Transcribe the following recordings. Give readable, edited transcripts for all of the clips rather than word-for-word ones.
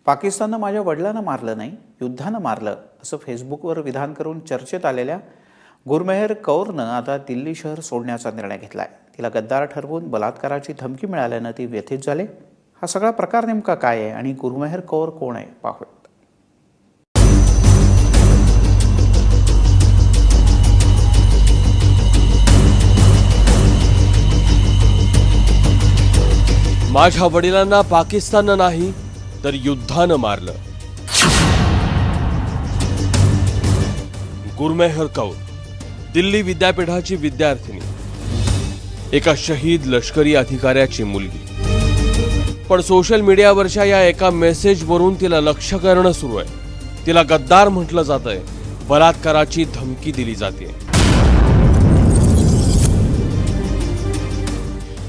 पाकिस्ताननं माझ्या वडिलांना मारलं नाही, युद्धानं मारलं असं फेसबुकवर विधान करून चर्चेत आलेल्या गुरमेहर कौरनं आता दिल्ली शहर सोडण्याचा निर्णय घेतलाय। तिला गद्दार ठरवून बलात्काराची धमकी मिळाल्यानं ती व्यथित झाले। हा सगळा प्रकार नेमका काय आहे आणि गुरमेहर कौर कोण आहे पाहूया। माझ्या वडिलांना पाकिस्ताननं नाही तर युद्धानं मारलं। गुरमेहर कौर दिल्ली विद्यापीठाची विद्यार्थिनी, एका शहीद लष्करी अधिकाऱ्याची मुलगी। पण सोशल मीडियावरच्या या एका मेसेजवरून तिला लक्ष्य करणं सुरू आहे। तिला गद्दार म्हटलं जातंय, बलात्काराची धमकी दिली जाते।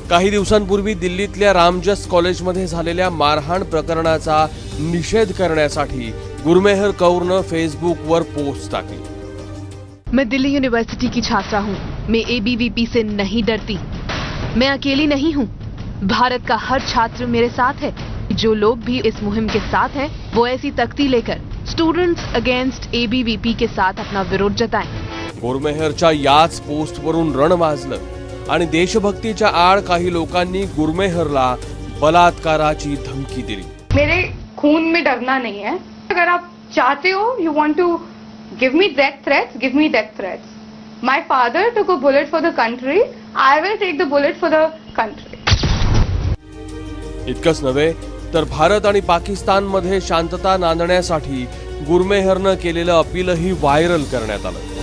काही दिवसांपूर्वी दिल्लीतल्या रामजस कॉलेजमध्ये झालेल्या मारहाण प्रकरणाचा निषेध करण्यासाठी गुरमेहर कौरनं फेसबुकवर पोस्ट टाकली। मैं दिल्ली यूनिवर्सिटी की छात्रा हूँ। मैं एबीवीपी से नहीं डरती। मैं अकेली नहीं हूँ। भारत का हर छात्र मेरे साथ है। जो लोग भी इस मुहिम के साथ हैं, वो ऐसी तख्ती लेकर स्टूडेंट्स अगेंस्ट एबीवीपी के साथ अपना विरोध जताएं। गुरमेहरच्या याच पोस्टवरून रण माजलं आणि देशभक्तीच्या आड काही लोकांनी गुरमेहरला बलात्काराची धमकी दिली। मेरे खून में डरना नहीं है। अगर आप चाहते हो, you want to give me death threats, give me death threats. My father took a bullet for the country, I will take the bullet for the country. इतकंच नव्हे तर भारत आणि पाकिस्तानमध्ये शांतता नांदण्यासाठी गुरमेहरनं केलेलं अपीलही व्हायरल करण्यात आलं।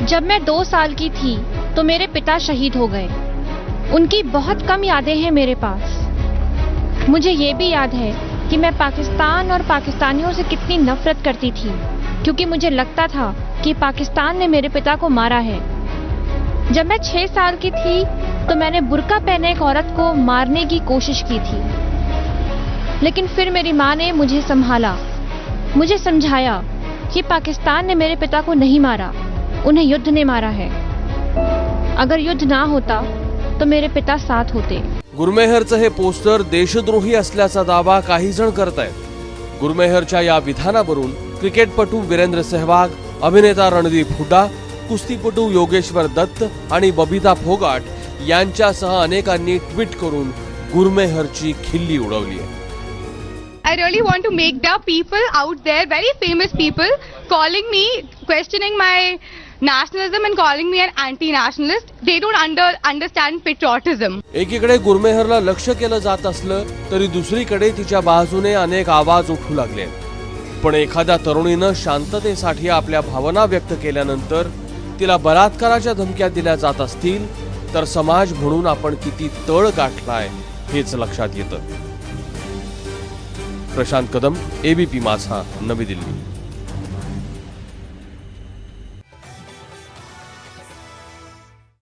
जब मैं 2 साल की थी तो मेरे पिता शहीद हो गए। उनकी बहुत कम यादें हैं मेरे पास। मुझे ये भी याद है कि मैं पाकिस्तान और पाकिस्तानियों से कितनी नफरत करती थी, क्योंकि मुझे लगता था कि पाकिस्तान ने मेरे पिता को मारा है। जब मैं 6 साल की थी तो मैंने बुर्का पहने एक औरत को मारने की कोशिश की थी, लेकिन फिर मेरी माँ ने मुझे संभाला, मुझे समझाया कि पाकिस्तान ने मेरे पिता को नहीं मारा, उन्हें युद्ध ने मारा है। अगर युद्ध ना होता तो मेरे पिता साथ होते। गुरमेहरचं हे पोस्टर देशद्रोही असल्याचा दावा काही जण करतायत। गुरमेहरच्या या विधानावरून क्रिकेटपटू वीरेंद्र सहवाग, अभिनेता रणदीप हुड्डा, कुस्तीपटू योगेश्वर दत्त आणि बबिता फोगाट यांच्यासह अनेकांनी ट्विट करून गुरमेहरची खिल्ली उडवली आहे। I really want to make the people out there, very famous people, calling me, questioning my nationalism and calling me an anti-nationalist. They don't understand patriotism. एकीकडे गुरमेहरला लक्ष्य केलं जात असलं तरी दुसरीकडे तिच्या बाजूने अनेक आवाज उठू लागले। पण एखाद्या तरुणीनं शांततेसाठी आपल्या भावना व्यक्त केल्यानंतर तिला बलात्काराच्या धमक्या दिल्या जात असतील तर समाज म्हणून आपण किती तळ गाठलाय हेच लक्षात येतं। प्रशांत कदम, एबीपी माझा, नवी दिल्ली।